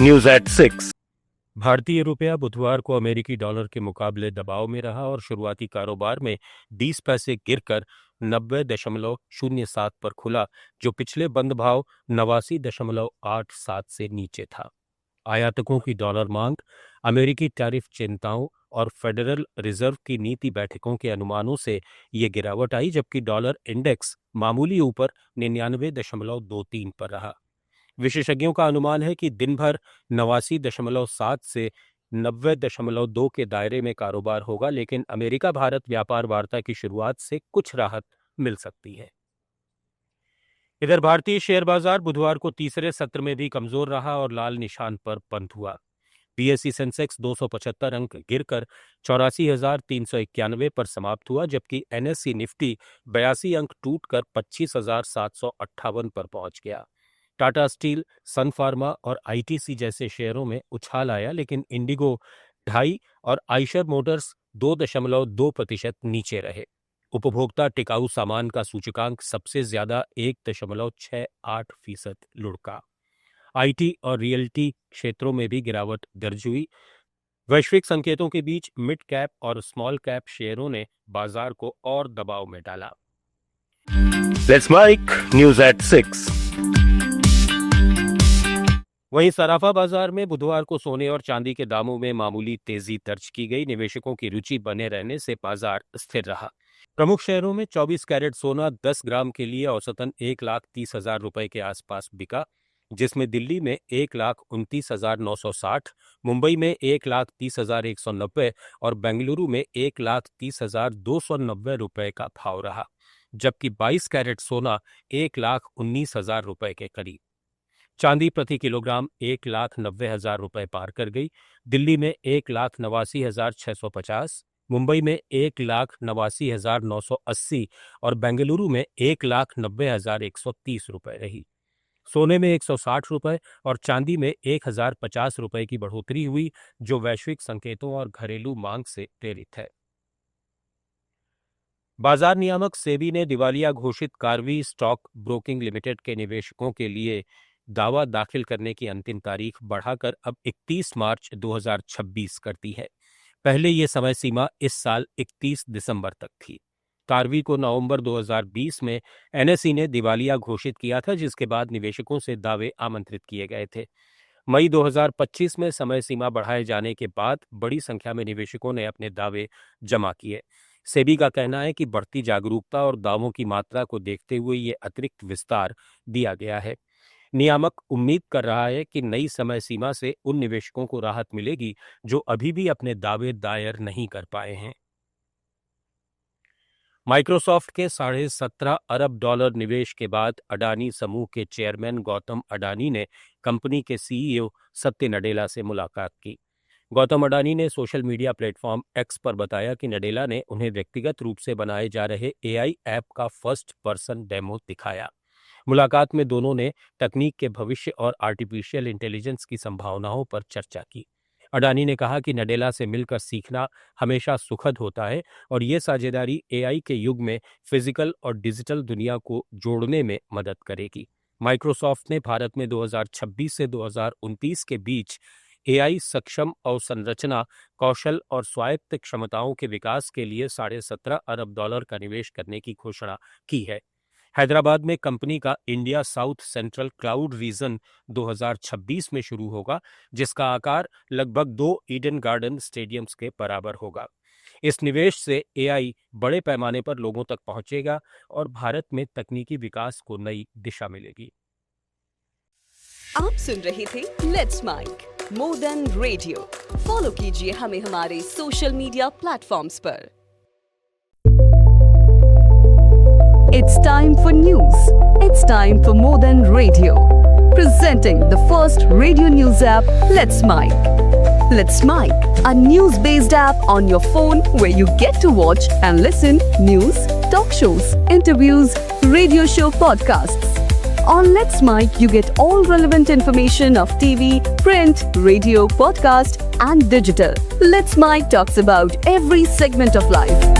News at 6। भारतीय रुपया बुधवार को अमेरिकी डॉलर के मुकाबले दबाव में रहा और शुरुआती कारोबार में 20 पैसे गिरकर 90.07 पर खुला, जो पिछले बंद भाव 89.87 से नीचे था। आयातकों की डॉलर मांग, अमेरिकी टैरिफ चिंताओं और फेडरल रिजर्व की नीति बैठकों के अनुमानों से ये गिरावट आई, जबकि डॉलर इंडेक्स मामूली ऊपर 99.23 पर रहा। विशेषज्ञों का अनुमान है कि दिन भर 89.7 से 90.2 के दायरे में कारोबार होगा, लेकिन अमेरिका भारत व्यापार वार्ता की शुरुआत से कुछ राहत मिल सकती है। इधर भारतीय शेयर बाजार बुधवार को तीसरे सत्र में भी कमजोर रहा और लाल निशान पर बंद हुआ। बीएसई सेंसेक्स 275 अंक गिरकर 84,391 पर समाप्त हुआ, जबकि एनएसई निफ्टी 82 अंक टूटकर 25,758 पर पहुंच गया। टाटा स्टील, सन फार्मा और आईटीसी जैसे शेयरों में उछाल आया, लेकिन इंडिगो 2.5 और आइशर मोटर्स 2.2% नीचे रहे। उपभोक्ता टिकाऊ सामान का सूचकांक सबसे ज्यादा 1.68% लुढ़का। आईटी और रियल्टी क्षेत्रों में भी गिरावट दर्ज हुई। वैश्विक संकेतों के बीच मिड कैप और स्मॉल कैप शेयरों ने बाजार को और दबाव में डाला। Let's make news at 6। वहीं सराफा बाजार में बुधवार को सोने और चांदी के दामों में मामूली तेजी दर्ज की गई। निवेशकों की रुचि बने रहने से बाजार स्थिर रहा। प्रमुख शहरों में 24 कैरेट सोना 10 ग्राम के लिए औसतन 1,30,000 रुपए के आसपास बिका, जिसमें दिल्ली में 1,29,960, मुंबई में 1,30,190 और बेंगलुरु में 1,30,290 रुपए का भाव रहा, जबकि 22 कैरेट सोना 1,19,000 रुपए के करीब। चांदी प्रति किलोग्राम 1,90,000 रुपए पार कर गई। दिल्ली में 1,89,650, मुंबई में 1,89,980 और बेंगलुरु में 1,90,130 रुपए रही। सोने में 160 रुपए और चांदी में 1,050 रुपए की बढ़ोतरी हुई, जो वैश्विक संकेतों और घरेलू मांग से प्रेरित है। बाजार नियामक सेबी ने दिवालिया घोषित कार्वी स्टॉक ब्रोकिंग लिमिटेड के निवेशकों के लिए दावा दाखिल करने की अंतिम तारीख बढ़ाकर अब 31 मार्च 2026 कर दी है। पहले ये समय सीमा इस साल 31 दिसंबर तक थी। कार्वी को नवंबर 2020 में एनएसई ने दिवालिया घोषित किया था, जिसके बाद निवेशकों से दावे आमंत्रित किए गए थे। मई 2025 में समय सीमा बढ़ाए जाने के बाद बड़ी संख्या में निवेशकों ने अपने दावे जमा किए। सेबी का कहना है कि बढ़ती जागरूकता और दावों की मात्रा को देखते हुए ये अतिरिक्त विस्तार दिया गया है। नियामक उम्मीद कर रहा है कि नई समय सीमा से उन निवेशकों को राहत मिलेगी जो अभी भी अपने दावे दायर नहीं कर पाए हैं। माइक्रोसॉफ्ट के $17.5 अरब निवेश के बाद अडानी समूह के चेयरमैन गौतम अडानी ने कंपनी के सीईओ सत्य नडेला से मुलाकात की। गौतम अडानी ने सोशल मीडिया प्लेटफॉर्म एक्स पर बताया कि नडेला ने उन्हें व्यक्तिगत रूप से बनाए जा रहे एआई ऐप का फर्स्ट पर्सन डेमो दिखाया। मुलाकात में दोनों ने तकनीक के भविष्य और आर्टिफिशियल इंटेलिजेंस की संभावनाओं पर चर्चा की। अडानी ने कहा कि नडेला से मिलकर सीखना हमेशा सुखद होता है और ये साझेदारी एआई के युग में फिजिकल और डिजिटल दुनिया को जोड़ने में मदद करेगी। माइक्रोसॉफ्ट ने भारत में 2026 से 2029 के बीच एआई सक्षम अवसंरचना, कौशल और स्वायत्त क्षमताओं के विकास के लिए $17.5 अरब का निवेश करने की घोषणा की है। हैदराबाद में कंपनी का India south central cloud region 2026 में शुरू होगा, जिसका आकार लगभग 2 ईडन गार्डन स्टेडियम्स के बराबर होगा। इस निवेश से एआई बड़े पैमाने पर लोगों तक पहुंचेगा और भारत में तकनीकी विकास को नई दिशा मिलेगी। आप सुन रहे थे let's mike more than radio. Follow कीजिए हमें हमारे सोशल मीडिया प्लेटफॉर्म्स पर। It's time for news. It's time for More Than Radio. Presenting the first radio news app, Let's Mic. Let's Mic, a news-based app on your phone where you get to watch and listen news, talk shows, interviews, radio show podcasts. On Let's Mic, you get all relevant information of TV, print, radio, podcast and digital. Let's Mic talks about every segment of life.